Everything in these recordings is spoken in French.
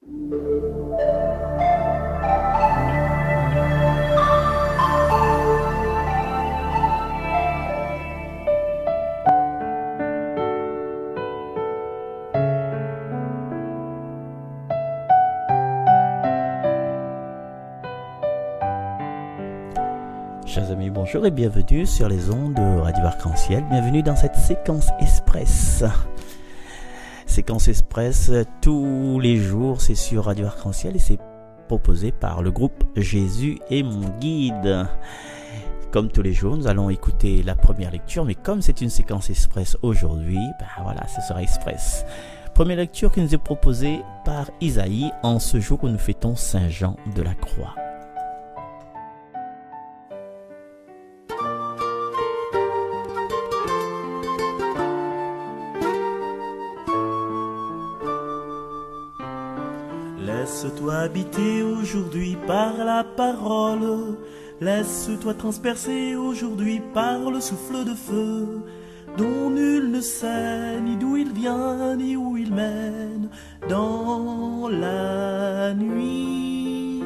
Chers amis, bonjour et bienvenue sur les ondes de Radio Arc-en-Ciel. Bienvenue dans cette séquence express. Séquence express tous les jours, c'est sur Radio Arc-en-Ciel et c'est proposé par le groupe Jésus est mon guide. Comme tous les jours, nous allons écouter la première lecture, mais comme c'est une séquence express aujourd'hui, voilà, ce sera express. Première lecture qui nous est proposée par Isaïe en ce jour où nous fêtons Saint Jean de la Croix. Laisse-toi habiter aujourd'hui par la parole. Laisse-toi transpercer aujourd'hui par le souffle de feu, dont nul ne sait ni d'où il vient ni où il mène. Dans la nuit,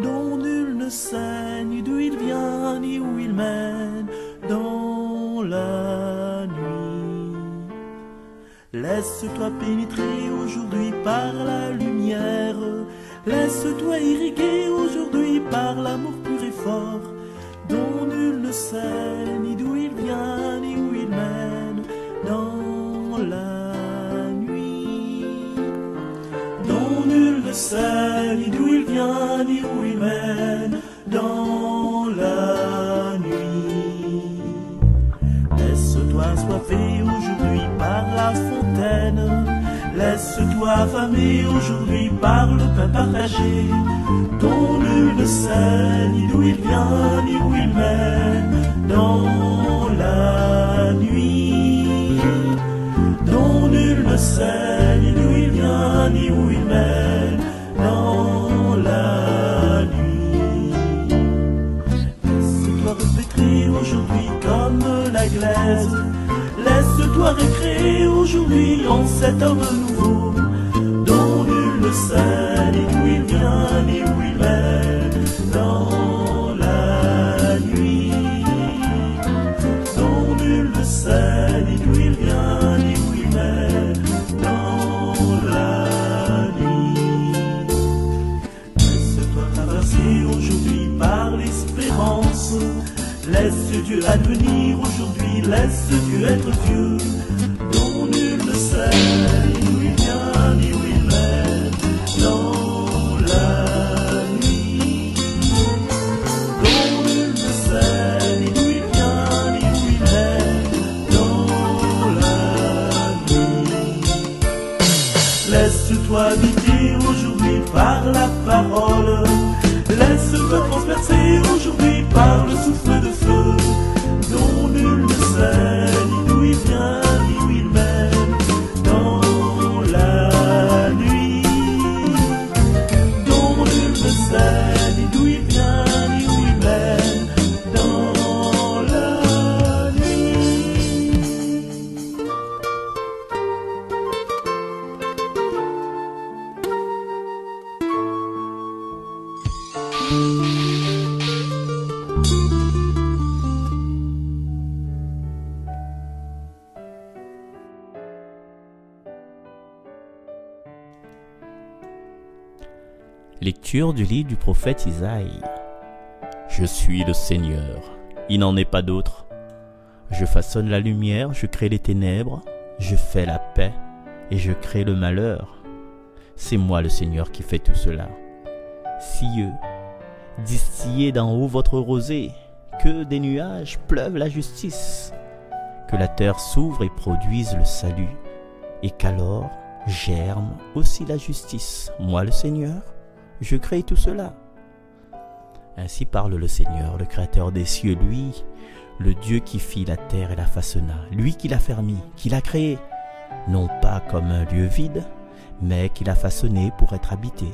dont nul ne sait ni d'où il vient ni où il mène. Dans la nuit. Laisse-toi pénétrer aujourd'hui par la lumière. Laisse-toi irriguer aujourd'hui par l'amour pur et fort, dont nul ne sait ni d'où il vient ni où il mène. Dans la nuit, dont nul ne sait ni d'où il vient ni où il mène. Dans la nuit. Laisse-toi assoiffer aujourd'hui par la fontaine. Laisse-toi affamer aujourd'hui par le pain partagé, dont nul ne sait ni d'où il vient ni où il mène. Dans la nuit, dont nul ne sait ni d'où il vient ni où il mène. Dans la nuit. Laisse-toi repétrer aujourd'hui comme la glaise. Laisse-toi récréer aujourd'hui en cet homme nouveau, dont nul ne sait ni d'où il vient ni où il mène. Dans la nuit, dont nul ne sait ni d'où il vient ni où il mène. Dans la nuit. Laisse-toi traverser aujourd'hui par l'espérance. Laisse Dieu advenir aujourd'hui, laisse Dieu être Dieu, dont nul ne sait ni d'où il vient ni où il mène. Dans la nuit, dont nul ne sait ni d'où il vient ni où il mène. Dans la nuit. Laisse-toi habiter aujourd'hui par la parole. Laisse-toi transpercer aujourd'hui par le souffle de feu, dont nul ne sait ni d'où il vient ni où il mène. Dans la nuit, dont nul ne sait ni d'où il vient ni où il mène. Dans la nuit. Lecture du livre du prophète Isaïe. Je suis le Seigneur, il n'en est pas d'autre. Je façonne la lumière, je crée les ténèbres, je fais la paix et je crée le malheur. C'est moi le Seigneur qui fais tout cela. Cieux, distillez d'en haut votre rosée, que des nuages pleuvent la justice, que la terre s'ouvre et produise le salut, et qu'alors germe aussi la justice. Moi le Seigneur, je crée tout cela. Ainsi parle le Seigneur, le Créateur des cieux, lui, le Dieu qui fit la terre et la façonna, lui qui l'a fermée, qui l'a créée, non pas comme un lieu vide, mais qui l'a façonné pour être habité.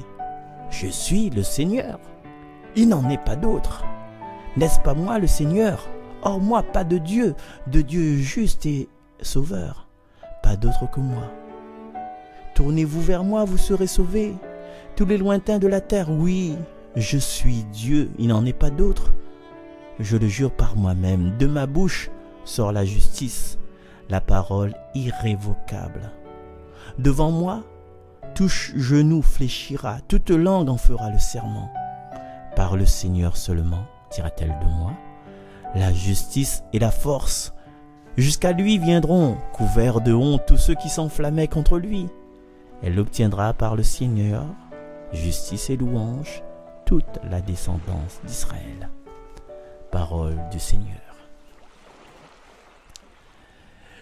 Je suis le Seigneur, il n'en est pas d'autre. N'est-ce pas moi le Seigneur? Hors moi, pas de Dieu juste et sauveur, pas d'autre que moi. Tournez-vous vers moi, vous serez sauvés. Tous les lointains de la terre, oui, je suis Dieu, il n'en est pas d'autre. Je le jure par moi-même, de ma bouche sort la justice, la parole irrévocable. Devant moi, tout genou fléchira, toute langue en fera le serment. Par le Seigneur seulement, dira-t-elle de moi, la justice et la force. Jusqu'à lui viendront, couverts de honte, tous ceux qui s'enflammaient contre lui. Elle obtiendra par le Seigneur, justice et louange, toute la descendance d'Israël. Parole du Seigneur.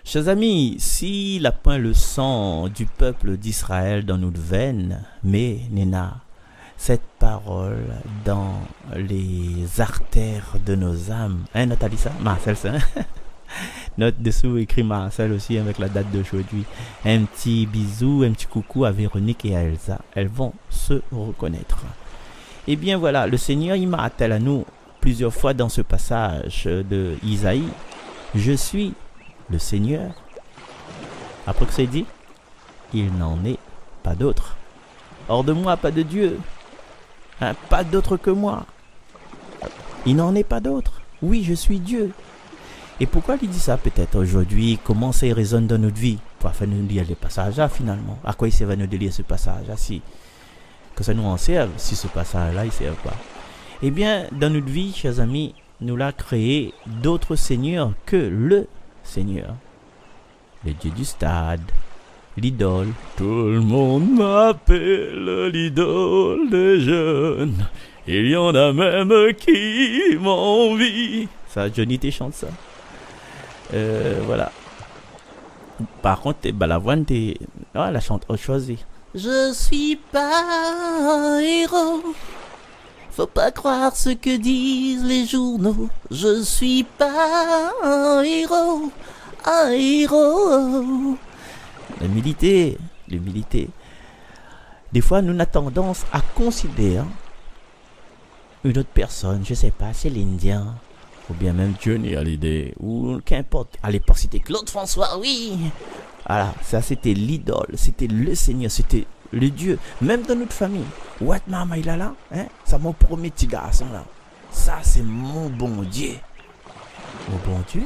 Chers amis, s'il n'a point le sang du peuple d'Israël dans nos veines, mais Néna, cette parole dans les artères de nos âmes. Hein, Nathalie, ça? Marcel, ça? Note dessous, écrit Marcel aussi avec la date d'aujourd'hui. Un petit bisou, un petit coucou à Véronique et à Elsa. Elles vont se reconnaître. Eh bien voilà, le Seigneur, il m'attelle à nous plusieurs fois dans ce passage de Isaïe. Je suis le Seigneur. Après que c'est dit, il n'en est pas d'autre. Hors de moi, pas de Dieu. Hein, pas d'autre que moi. Il n'en est pas d'autre. Oui, je suis Dieu. Et pourquoi il dit ça peut-être aujourd'hui? Comment ça résonne dans notre vie? Pour faire nous lire les passages là finalement. À quoi il sert nous de lire ce passage là si que ça nous en serve si ce passage là il ne sert pas? Eh bien, dans notre vie, chers amis, nous l'a créé d'autres seigneurs que le Seigneur. Le Dieu du stade, l'idole. Tout le monde m'appelle l'idole des jeunes. Il y en a même qui m'envient. Ça, Johnny te chante ça. Voilà. Par contre, Balavoine, la chante autre chose. Je suis pas un héros. Faut pas croire ce que disent les journaux. Je suis pas un héros. Un héros. L'humilité. Des fois, nous avons tendance à considérer une autre personne, je sais pas, c'est l'Indien, ou bien même Johnny Hallyday, ou qu'importe. À l'époque, c'était Claude François, oui. Voilà, ça c'était l'idole, c'était le Seigneur, c'était le Dieu. Même dans notre famille. What maman il a là, hein? Ça mon premier petit garçon là. Ça c'est mon bon Dieu. Mon bon Dieu?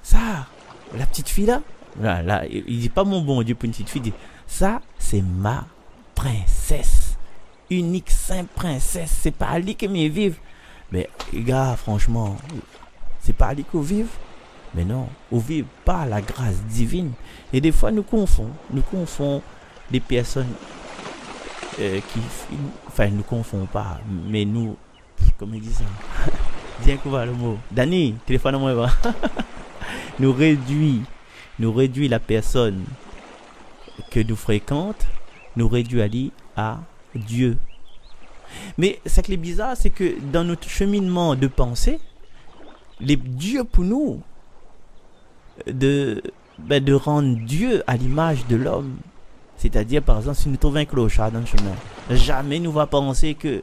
Ça, la petite fille là? Là, il dit pas mon bon Dieu pour une petite fille, il dit ça c'est ma princesse. Unique sainte princesse. C'est pas à lui que me vive. Mais gars, franchement, c'est pas à lui qu'on vive. Mais non, on vit par la grâce divine. Et des fois, nous confondons des personnes enfin, nous confondons pas, mais nous, comment il dit ça? Bien qu'on va le mot. Dani, téléphone à moi. nous réduit la personne que nous fréquentons, nous réduit à Dieu. Mais ce qui est bizarre, c'est que dans notre cheminement de pensée, les dieux pour nous, de rendre Dieu à l'image de l'homme. C'est-à-dire, par exemple, si nous trouvons un clochard dans le chemin, jamais nous va penser que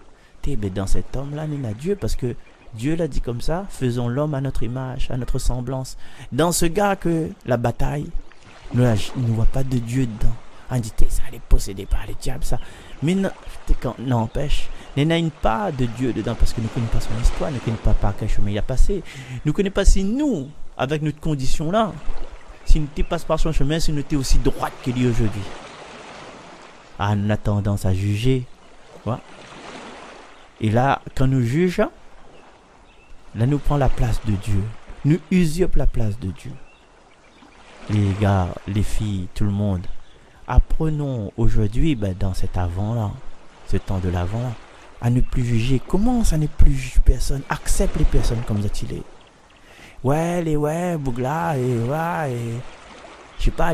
dans cet homme-là, il y a Dieu, parce que Dieu l'a dit comme ça, faisons l'homme à notre image, à notre semblance. Dans ce gars que la bataille, nous ne voit pas de Dieu dedans. On dit, ça allait posséder par les diables, ça. Mais n'empêche, il n'y a une part de Dieu dedans, parce que nous ne connaissons pas son histoire, nous ne connaissons pas par quel chemin il a passé. Nous ne connaissons pas si nous, avec notre condition-là, si nous ne passons par son chemin, si nous étions aussi droite que lui aujourd'hui. Ah, on a tendance à juger. Ouais. Et là, quand nous jugeons, là, nous prenons la place de Dieu. Nous usurpons la place de Dieu. Les gars, les filles, tout le monde. Apprenons aujourd'hui, dans cet avant-là, ce temps de l'avant-là, à ne plus juger. Commence à ne plus juger personne. Accepte les personnes comme ça qu'il est. Ouais, Bougla, je sais pas,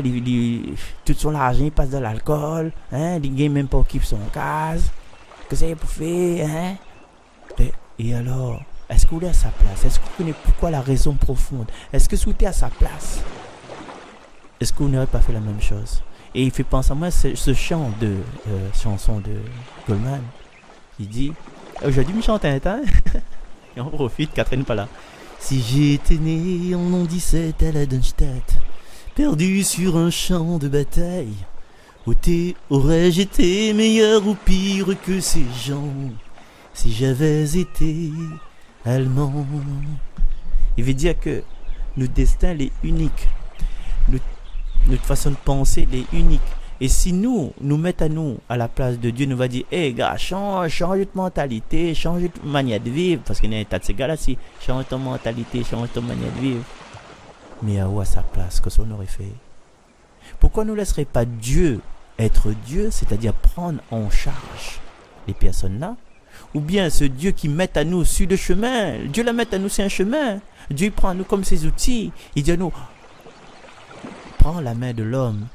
tout son argent, il passe de l'alcool, hein, il gagne même pas occupé son case. Que c'est pour faire, hein? Et alors, est-ce que vous êtes à sa place? Est-ce que vous connaissez pourquoi la raison profonde? Est-ce que vous êtes à sa place? Est-ce que vous n'aurez pas fait la même chose? Et il fait penser à moi ce chant de chanson de Goldman. Il dit, aujourd'hui, je chante un temps. Et on profite, Catherine pas là. Si j'étais né en l'an 17 à la Dunstadt, perdu sur un champ de bataille, Aurais-je été meilleur ou pire que ces gens si j'avais été allemand? Il veut dire que notre destin est unique. Notre façon de penser est unique. Et si nous mettons à nous à la place de Dieu, nous va dire, hé gars, change de mentalité, change de manière de vivre, parce qu'il y a un tas de ces gars-là, si change ton mentalité, change ton manière de vivre. Mais à où à sa place, qu'est-ce qu'on aurait fait? Pourquoi ne laisserait pas Dieu être Dieu, c'est-à-dire prendre en charge les personnes-là? Ou bien ce Dieu qui met à nous sur le chemin, Dieu la met à nous sur un chemin, Dieu prend à nous comme ses outils, il dit à nous, prends la main de l'homme,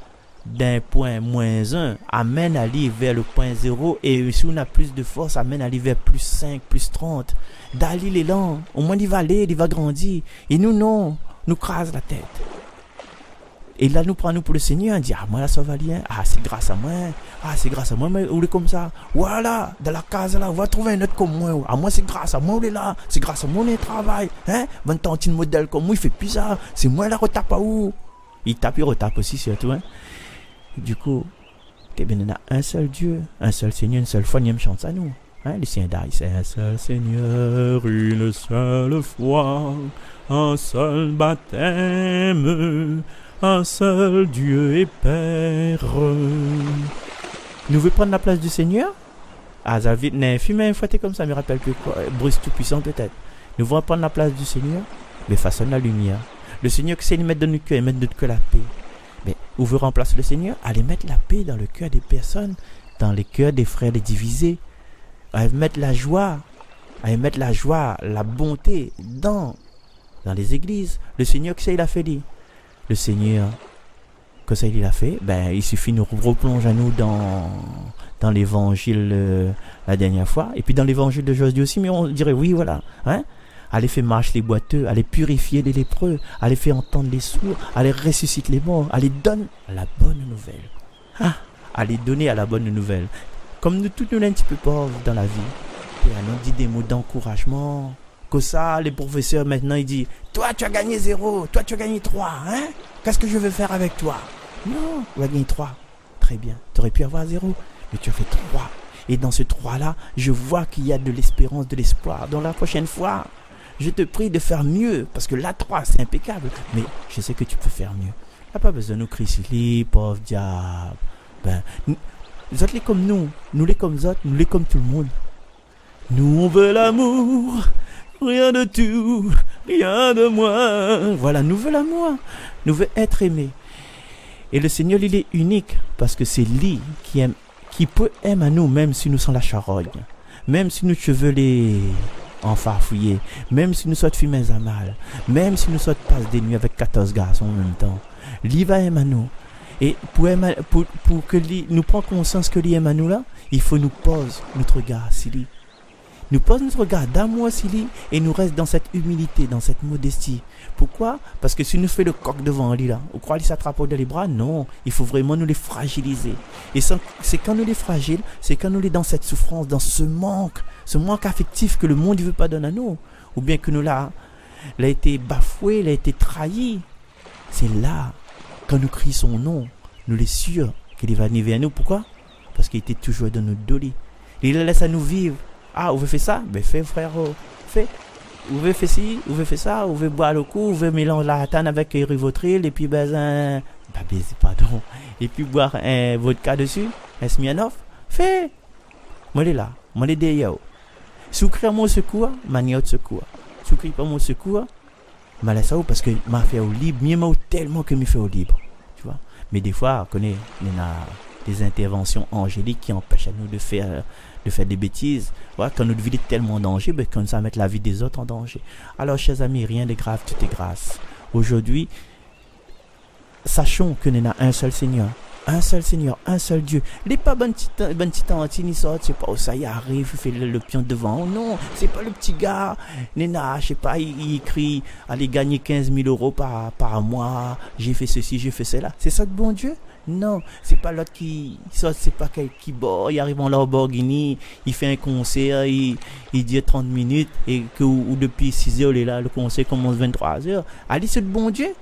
d'un point -1, amène à lui vers le point 0, et si on a plus de force, amène à lui vers +5, +30. Dali l'élan, au moins il va aller, il va grandir. Et nous non, nous crase la tête. Et là nous prenons pour le Seigneur, on dit, ah moi là ça va bien, ah c'est grâce à moi, mais on est comme ça. Voilà, dans la case là, on va trouver un autre comme moi. Ah moi c'est grâce à moi, on est là, c'est grâce à moi, on est travail. Hein, 20 ans, un modèle comme moi, il fait plus ça, c'est moi là, retape à où? Il tape, il retape aussi surtout, hein. Du coup, il y a un seul Dieu, un seul Seigneur, une seule foi, il me chante ça nous. Hein, les siens d'Aïe, c'est un seul Seigneur, une seule foi, un seul baptême, un seul Dieu et Père. Nous voulons prendre la place du Seigneur? Ah, ça vite, n'est fumé un fouetté comme ça, me rappelle que quoi, Bruce Tout-Puissant peut-être. Nous voulons prendre la place du Seigneur, mais façonne la lumière. Le Seigneur qui sait nous mettre dans notre cœur et mettre dans notre cœur la paix. Mais où veut remplacer le Seigneur? Allez mettre la paix dans le cœur des personnes, dans les cœurs des frères, des divisés. Allez mettre la joie, la bonté dans les églises. Le Seigneur, que ça il a fait dit? Le Seigneur, que ça il a fait? Ben il suffit de nous replonger à nous dans l'évangile la dernière fois, et puis dans l'évangile de Josué aussi, mais on dirait oui voilà, hein? Allez faire marcher les boiteux, allez purifier les lépreux, allez faire entendre les sourds, allez ressusciter les morts, allez donner la bonne nouvelle. Ah, allez donner à la bonne nouvelle. Comme nous tous nous sommes un petit peu pauvres dans la vie, et on dit des mots d'encouragement, que ça, les professeurs maintenant ils disent, toi tu as gagné 0, toi tu as gagné 3, hein? Qu'est-ce que je vais faire avec toi? Non, tu as gagné 3. Très bien, tu aurais pu avoir 0, mais tu as fait 3. Et dans ce 3-là, je vois qu'il y a de l'espérance, de l'espoir. Donc la prochaine fois, je te prie de faire mieux, parce que la 3 c'est impeccable, mais je sais que tu peux faire mieux. Il n'y a pas besoin de nous crier, pauvre diable. Ben, vous êtes les comme nous les comme autres, nous les comme tout le monde. Nous on veut l'amour, rien de tout, rien de moins. Voilà, nous veut l'amour, nous veut être aimés. Et le Seigneur il est unique, parce que c'est lui qui aime, qui peut aimer à nous, même si nous sommes la charogne, même si nous cheveux les enfarfouillés, même si nous sommes fumés à mal, même si nous sommes passe des nuits avec 14 garçons en même temps, lui va aimer à nous. Et pour que nous prenions conscience que lui aime à nous là, il faut nous poser notre regard sur lui. Nous pose notre regard d'amour sur lui et nous reste dans cette humilité, dans cette modestie. Pourquoi? Parce que si nous faisons le coq devant lui là, vous croyez qu'il s'attrape dans les bras? Non, il faut vraiment nous les fragiliser. Et c'est quand nous les fragiles, c'est quand nous les dans cette souffrance, dans ce manque affectif que le monde ne veut pas donner à nous. Ou bien que nous l'a été bafoué, il a été trahi. C'est là, quand nous crions son nom, nous les sûrs qu'il va venir vers nous. Pourquoi? Parce qu'il était toujours dans notre dos. Il laisse à nous vivre. Ah, vous voulez faire ça? Ben fais frère, fais. Vous voulez faire ci, vous voulez faire ça, vous voulez boire le coup, vous voulez mélanger la hatane avec Rivotril et puis pardon, et puis boire un vodka dessus, un Smirnoff, fais. Moi les là, moi les derrière. Si vous créez mon secours, manière de secours. Si vous créez pas mon secours, je laisse ça parce que m'a fait au libre, mieux tellement que me fait au libre, tu vois. Mais des fois, on connaît, il y a des interventions angéliques qui empêchent à nous de faire des bêtises. Ouais, quand notre vie est tellement en danger, ben, quand ça met la vie des autres en danger. Alors, chers amis, rien de grave, tout est grâce. Aujourd'hui, sachons que nous avons un seul Seigneur, un seul Dieu. Il n'est pas bon petit tantine, c'est pas où ça y arrive, il fait le pion devant. Oh non, c'est pas le petit gars. Nena, je sais pas, il crie, allez gagner 15 000 euros par mois, j'ai fait ceci, j'ai fait cela. C'est ça le bon Dieu? Non, c'est pas l'autre qui sort, c'est pas qui il arrive en Lamborghini, il fait un concert, il dit 30 minutes et que ou depuis 6 heures, il est là, le concert commence 23 heures. Allez, c'est le bon Dieu?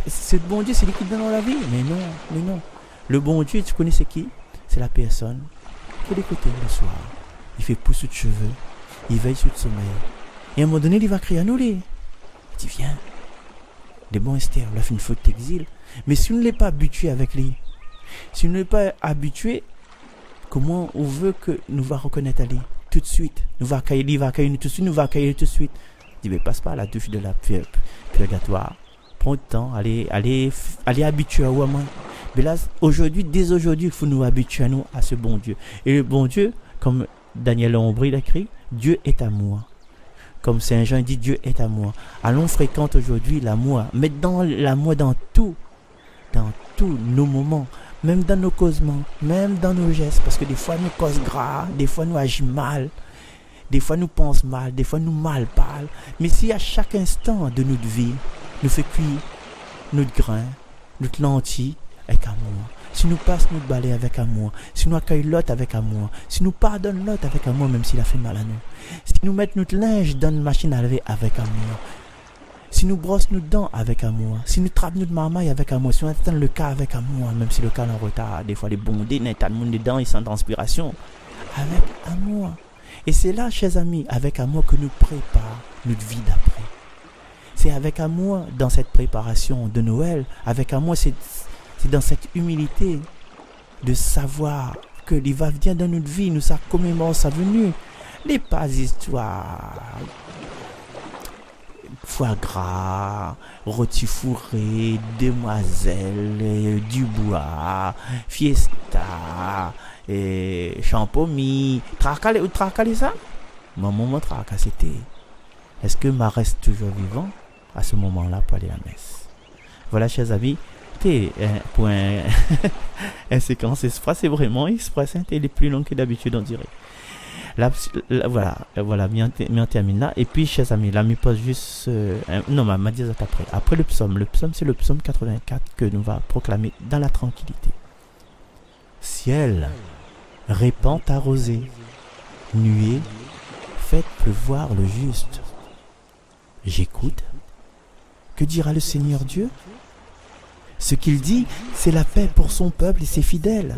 C'est le bon Dieu, c'est lui qui donne la vie. Mais non. Le bon Dieu, tu connais c'est qui? C'est la personne qui est écoutée le soir. Il fait pousser de cheveux, il veille sur le sommeil. Et à un moment donné, il va crier à nous, il dit, viens. Les bons Esther, on a fait une faute d'exil. Mais si on ne l'est pas habitué avec lui, si on ne l'est pas habitué, comment on veut que nous va reconnaître Ali tout de suite? Nous va accueillir, il va accueillir nous tout de suite, nous va accueillir tout de suite. Il dit, mais passe pas à la douche de la purgatoire. Prends le temps, allez habituer à moi. Mais là, aujourd'hui, dès aujourd'hui, il faut nous habituer à nous, à ce bon Dieu. Et le bon Dieu, comme Daniel Ombry l'écrit, Dieu est amour. Comme Saint Jean dit, Dieu est amour. Allons fréquente aujourd'hui l'amour. Mettons l'amour dans tous nos moments, même dans nos causements, même dans nos gestes. Parce que des fois, nous causons gras, des fois, nous agissons mal, des fois, nous pensons mal, des fois, nous mal parlons. Mais si à chaque instant de notre vie, nous fait cuire notre grain, notre lentille avec amour, si nous passons notre balai avec amour, si nous accueillons l'autre avec amour, si nous pardonnons l'autre avec amour, même s'il a fait mal à nous, si nous mettons notre linge dans une machine à laver avec amour, si nous brossons nos dents avec amour, si nous trappons notre marmaille avec amour, si nous attendons le cas avec amour, même si le cas est en retard, des fois les bondés, il y a tout le monde dedans, ils sont en inspiration, avec amour. Et c'est là, chers amis, avec amour que nous préparons notre vie d'après. C'est avec amour dans cette préparation de Noël, avec amour, c'est dans cette humilité de savoir que il va venir dans notre vie, nous ça commémore sa venue. Les pas histoires, foie gras, rôti fourré, demoiselle, Dubois, fiesta, champomis, tracalé ça? Mon moment tracalé c'était, est-ce que ma reste toujours vivant à ce moment-là pour aller à la messe? Voilà, chers amis, pour un séquence express, c'est vraiment express, il est plus long que d'habitude, on dirait. Là, voilà, bien termine là. Et puis, chers amis, là, me pose juste, non, m'a dit ça après. Après le psaume c'est le psaume 84 que nous va proclamer dans la tranquillité. Ciel, répand ta rosée, nuée, faites pleuvoir le juste. J'écoute. Que dira le Seigneur Dieu? Ce qu'il dit, c'est la paix pour son peuple et ses fidèles.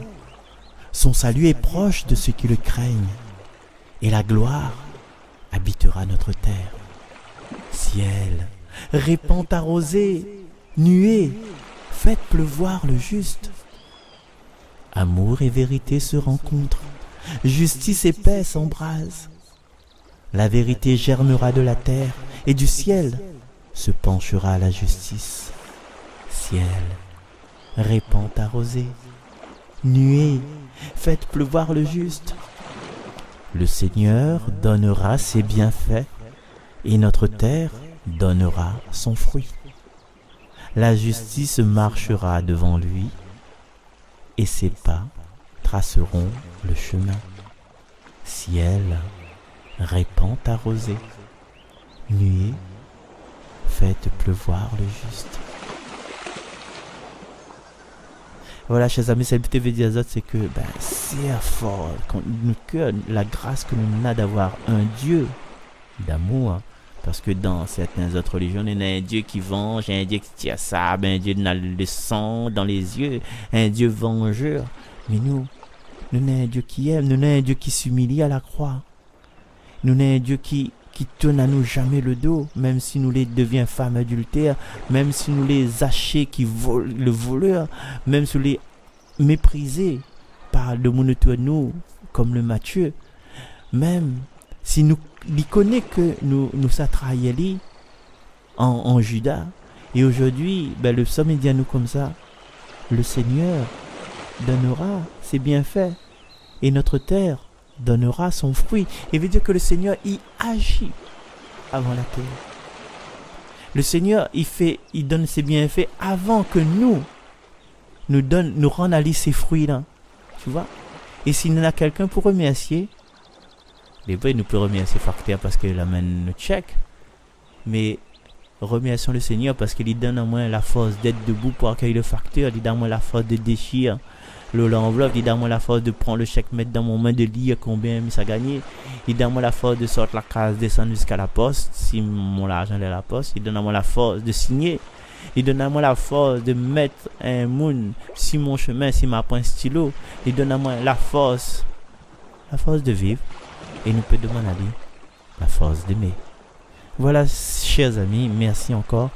Son salut est proche de ceux qui le craignent. Et la gloire habitera notre terre. Ciel, répand ta rosée, nuée, faites pleuvoir le juste. Amour et vérité se rencontrent, justice et paix s'embrasent. La vérité germera de la terre, et du ciel se penchera la justice. Ciel, répand ta rosée, nuée, faites pleuvoir le juste. Le Seigneur donnera ses bienfaits, et notre terre donnera son fruit. La justice marchera devant lui, et ses pas traceront le chemin. Ciel, répand ta rosée, nuée, faites pleuvoir le juste. Voilà, chers amis, cette TV d'Azot, c'est que c'est fort, la grâce que nous avons d'avoir un Dieu d'amour. Parce que dans certaines autres religions, il y a un Dieu qui venge, un Dieu qui tire ça, un Dieu qui a le sang dans les yeux, un Dieu vengeur. Mais nous avons un Dieu qui aime, nous avons un Dieu qui s'humilie à la croix. Nous avons un Dieu qui tourne à nous jamais le dos, même si nous les devions femmes adultères, même si nous les hachés qui volent le voleur, même si nous les méprisés par le monde autour de nous, comme le Matthieu, même si nous il connaît que nous trahi en Judas, et aujourd'hui, le psaume dit à nous comme ça, le Seigneur donnera ses bienfaits, et notre terre donnera son fruit. Et veut dire que le Seigneur y agit avant la terre. Le Seigneur il donne ses bienfaits avant que nous rendons à lui ces fruits là. Tu vois? Et s'il y en a quelqu'un pour remercier, les fois nous pouvons remercier facteur parce qu'il amène le chèque, mais remercions le Seigneur parce qu'il donne à moi la force d'être debout pour accueillir le facteur, il donne à moi la force de déchirer l'enveloppe, il donne à moi la force de prendre le chèque, mettre dans mon main, de lire combien ça a gagné, il donne à moi la force de sortir la case, descendre jusqu'à la poste, si mon argent est à la poste, il donne à moi la force de signer, Il donne à moi la force de mettre un monde sur mon chemin, si ma un stylo. Il donne à moi la force de vivre. Et nous peut demander à lui la force d'aimer. Voilà, chers amis, merci encore.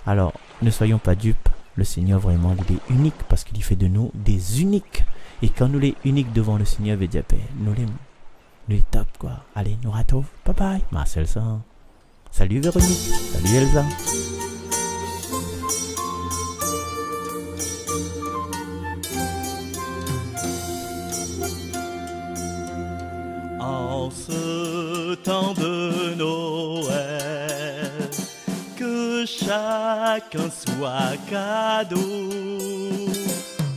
Alors, ne soyons pas dupes. Le Seigneur, vraiment, il est unique parce qu'il fait de nous des uniques. Et quand nous les uniques devant le Seigneur, veut dire, nous les top, quoi. Allez, nous ratons. Bye bye. Marcel San. Salut Véronique. Salut Elsa. En ce temps de Noël, que chacun soit cadeau,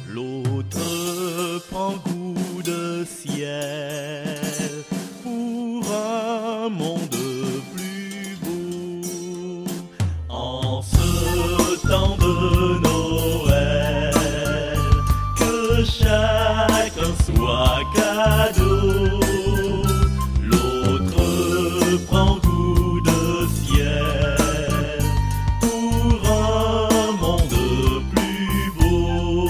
l'autre prend goût de ciel pour un monde plus beau. En ce temps de Noël, que chacun soit cadeau, l'autre prend goût de ciel pour un monde plus beau.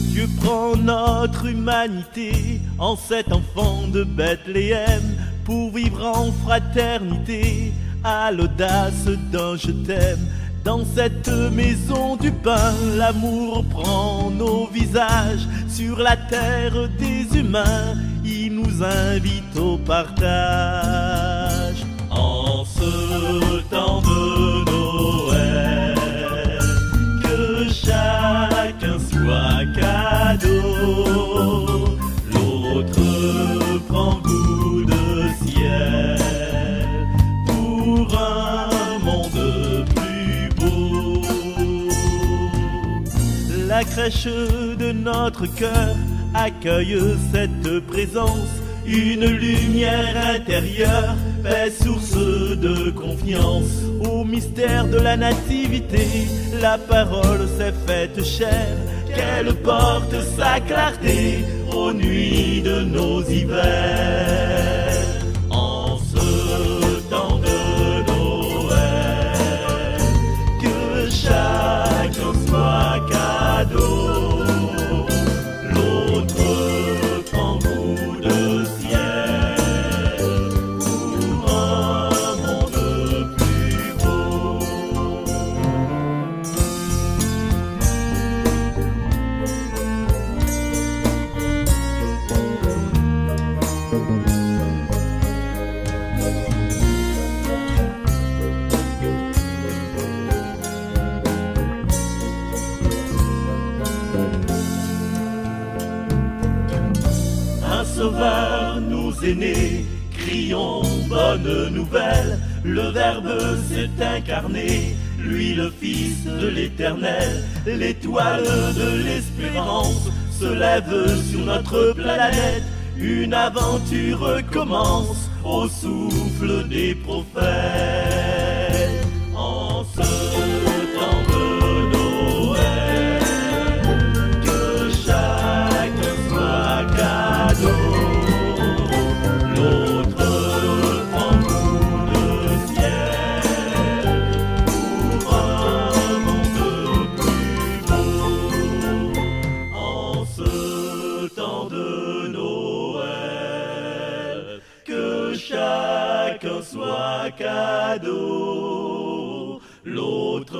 Dieu prend notre humanité en cet enfant de Bethléem pour vivre en fraternité à l'audace d'un je t'aime. Dans cette maison du pain, l'amour prend nos visages. Sur la terre des humains, il nous invite au partage. En ce temps de Noël, que chacun soit cadeau, l'autre prend goût de ciel pour un monde plus beau. La crèche de notre cœur accueille cette présence, une lumière intérieure, paix, source de confiance. Au mystère de la nativité, la parole s'est faite chair, qu'elle porte sa clarté aux nuits de nos hivers. En ce temps de Noël, que chacun soit cadeau, l'autre prend goût de ciel pour un monde plus beau. Un sauveur nous est né, crions bonne nouvelle. Le Verbe s'est incarné, lui le Fils de l'Éternel. L'étoile de l'espérance se lève sur notre planète. Une aventure commence au souffle des prophètes. En ce temps de Noël, que chacun soit cadeau, l'autre prend goût de ciel pour un monde plus beau. En ce temps de Noël, que chacun soit cadeau, l'autre